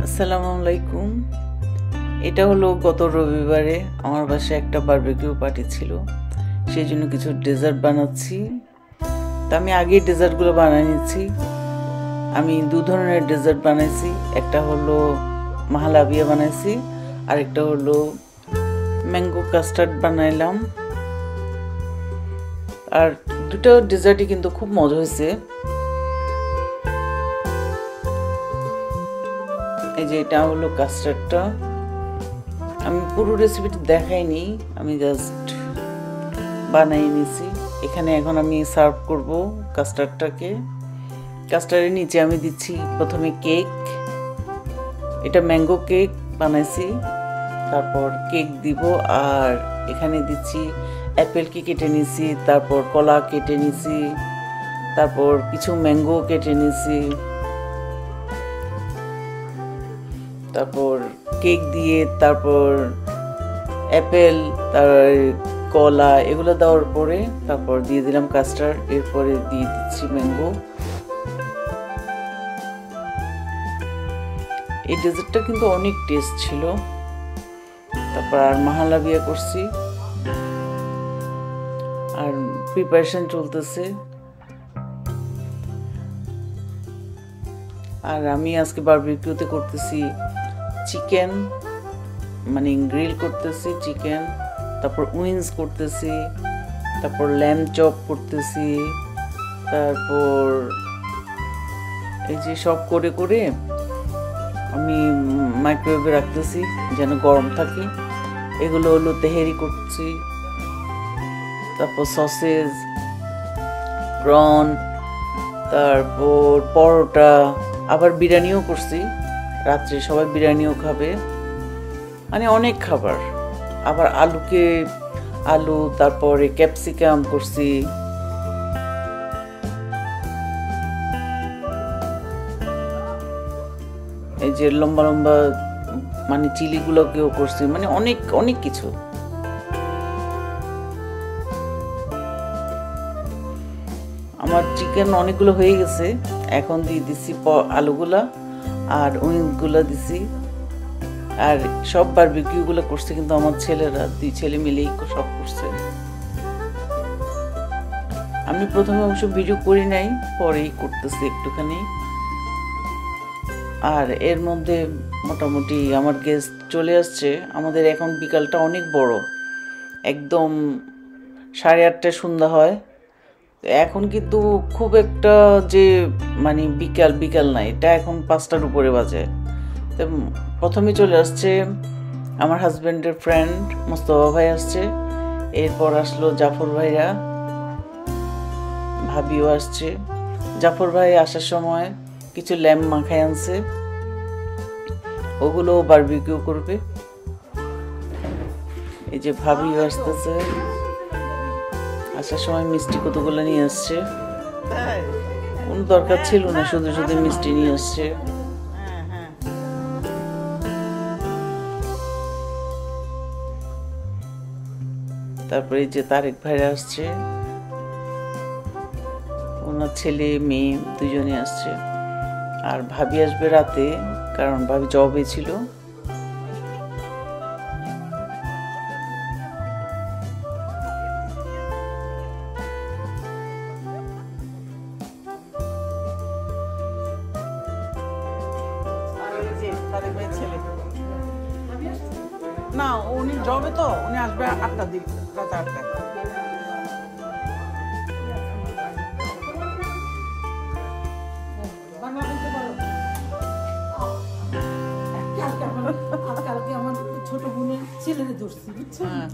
আসসালামু আলাইকুম। এটা হলো গত রবিবারে আমার বাসায় একটা বারবিকিউ পার্টি ছিল, সেই জন্য কিছু ডেজার্ট বানাচ্ছি। তা আমি আগেই ডেজার্টগুলো বানিয়ে নিচ্ছি। আমি দু ধরনের ডেজার্ট বানাইছি, একটা হলো মাহালাবিয়া বানাইছি আর একটা হলো ম্যাঙ্গো কাস্টার্ড বানাইলাম। আর দুটো ডেজার্টই কিন্তু খুব মজা হয়েছে। এই যে এটা হলো কাস্টার্ডটা, আমি পুরো রেসিপিটা দেখাইনি, আমি জাস্ট বানাই নিছি। এখানে এখন আমি সার্ভ করব কাস্টার্ডটাকে। কাস্টার্ডের নিচে আমি দিচ্ছি প্রথমে কেক, এটা ম্যাঙ্গো কেক বানাইছি, তারপর কেক দিব। আর এখানে দিচ্ছি অ্যাপেলকে কেটে নিছি, তারপর কলা কেটে নিছি, তারপর কিছু ম্যাঙ্গো কেটে নিছি, তারপর কেক দিয়ে, তারপর অ্যাপেল, তার কলা এগুলো দেওয়ার পরে তারপর দিয়ে দিলাম কাস্টার্ড, এরপরে দিয়ে দিচ্ছি ম্যাঙ্গো। এই ডেজার্টটা কিন্তু অনেক টেস্ট ছিল। তারপর আর মাহালাবিয়া করছি, আর প্রিপারেশন চলতেছে। আর আমি আজকে বারবিকিউতে করতেছি চিকেন, মানে গ্রিল করতেছি চিকেন, তারপর উইংস করতেছি, তারপর ল্যাম্ব চপ করতেছি, তারপর এই যে সব করে করে আমি মাইক্রোওয়েভে রাখতেছি যেন গরম থাকে। এগুলো হলো তেহেরি করছি, তারপর সসেজ, প্রন, তারপর পরোটা, আবার বিরিয়ানিও করছি, রাত্রে সবাই বিরিয়ানিও খাবে, মানে অনেক খাবার। আবার আলু, তারপরে ক্যাপসিকাম করছি। এই যে লম্বা লম্বা মানে চিলিগুলোকেও করছি, মানে অনেক অনেক কিছু। আমার চিকেন অনেকগুলো হয়ে গেছে, এখন দিয়ে দিচ্ছি আলুগুলা আর উইংসগুলো দিছি। আর সব বারবিকিউগুলো করছে কিন্তু আমার ছেলেরা, দুই ছেলে মিলেই সব করছে। আমি প্রথমে অবশ্য ভিডিও করি নাই, পরেই করতেছি একটুখানি। আর এর মধ্যে মোটামুটি আমার গেস্ট চলে আসছে। আমাদের এখন বিকালটা অনেক বড়, একদম 8:30 সন্ধ্যা হয়। এখন কিন্তু খুব একটা যে মানে বিকাল না, এটা এখন 5টার উপরে বাজে। তো প্রথমে চলে আসছে আমার হাজব্যান্ডের ফ্রেন্ড মোস্তফা ভাই আসছে, এরপর আসলো জাফর ভাইরা, ভাবিও আসছে। জাফর ভাই আসার সময় কিছু ল্যাম্ব মাখায় আনছে, ওগুলো বারবিকিউ করবে। এই যে ভাবিও আসতেছে, আসার সময় মিষ্টি কতগুলো নিয়ে আসছে, কোনো দরকার ছিল না, শুধু শুধু মিষ্টি নিয়ে আসছে। তারপরে এই যে তারেক ভাইরা আসছে, ওনার ছেলে মেয়ে দুজনে আসছে। আর ভাবি আসবে রাতে, কারণ ভাবি জবে ছিল। না, উনি জবে, তো উনি আসবে 8টার দিকে, রাত 8টায়।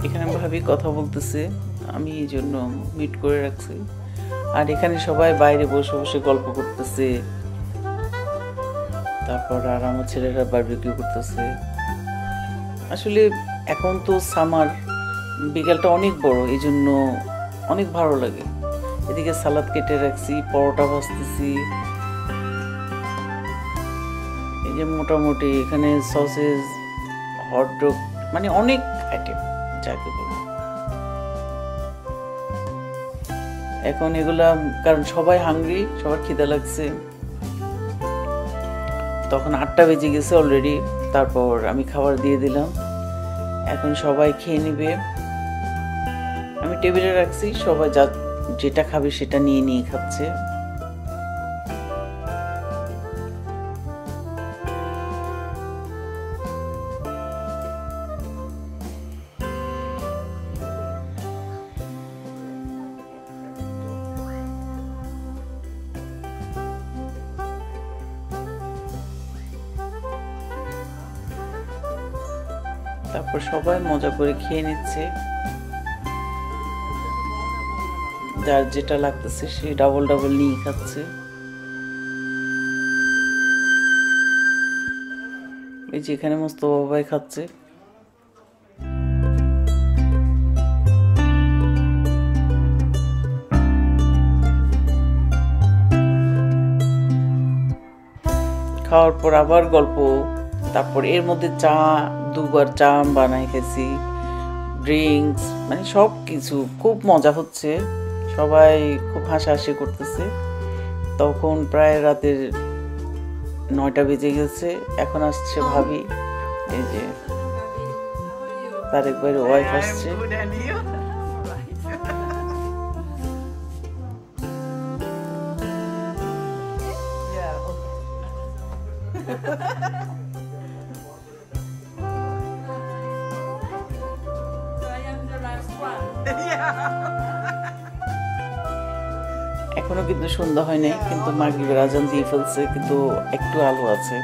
এখানে ভাবি কথা বলতেছে, আমি এই জন্য মিট করে রাখছি। আর এখানে সবাই বাইরে বসে বসে গল্প করতেছে, তারপর আর আমার ছেলেরা বারবিকিউ করতেছে। আসলে এখন তো সামার, বিকেলটা অনেক বড়, এই জন্য অনেক ভালো লাগে। এদিকে সালাদ কেটে রাখছি, পরোটা ভাজতেছি। এই যে মোটামুটি এখানে সসেজ, হটডগ, মানে অনেক আইটেম যাকে বলবো। এখন এগুলা, কারণ সবাই হাংরি, সবার খিদা লাগছে। তখন 8টা বেজে গেছে অলরেডি। তারপর আমি খাবার দিয়ে দিলাম, এখন সবাই খেয়ে নেবে। আমি টেবিলে রাখছি, সবাই যেটা খাবে সেটা নিয়ে নিয়ে খাচ্ছে। তারপর সবাই মজা করে খেয়ে নিচ্ছে, যার যেটা লাগতেছে সে ডাবল ডাবল নিয়ে খাচ্ছে। এই যে এখানে মোস্তফা ভাই খাচ্ছে। খাওয়ার পর আবার গল্প, তারপর এর মধ্যে চা, 2বার চা বানাই খেয়েছি, ড্রিঙ্কস, মানে সব কিছু খুব মজা হচ্ছে, সবাই খুব হাসাহাসি করতেছে। তখন প্রায় রাতের 9টা বেজে গেছে। এখন আসছে ভাবি, এই যে তার একবার ওয়াইফ আসছে। এখনো কিন্তু সন্ধ্যা হয় নাই, কিন্তু মাগরিবের আজান দিয়ে ফেলছে, কিন্তু একটু আলো আছে।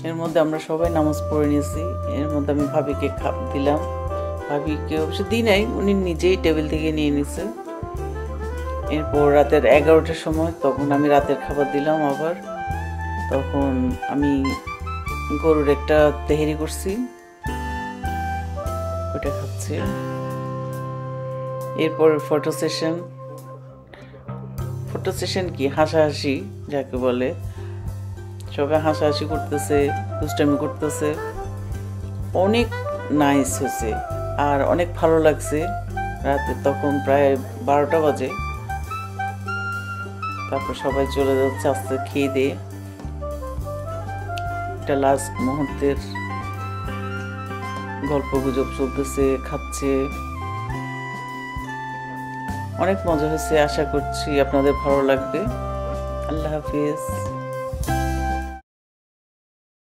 এর মধ্যে আমরা সবাই নামাজ পড়ে নিয়েছি। এর মধ্যে আমি ভাবিকে দিলাম, ভাবিকে অবশ্য দিই নাই, উনি নিজেই টেবিল থেকে নিয়ে নিছে। এরপর রাতের 11টার সময় তখন আমি রাতের খাবার দিলাম আবার। তখন আমি গরুর একটা তেহেরি করছি, ওটা খাচ্ছি। এরপর ফটো সেশন কি হাসাহাসি যাকে বলে, সবাই হাসাহাসি করতেছে, দুষ্টামি করতেছে, অনেক নাইস হয়েছে আর অনেক ভালো লাগছে। রাতে তখন প্রায় 12টা বাজে। তারপর সবাই চলে যাচ্ছে আস্তে খেয়ে দিয়ে। এটা লাস্ট মুহূর্তের গল্প গুজব চলতেছে, খাচ্ছে, অনেক মজা হয়েছে। আশা করছি আপনাদের ভালো লাগবে। আল্লাহ হাফিজ।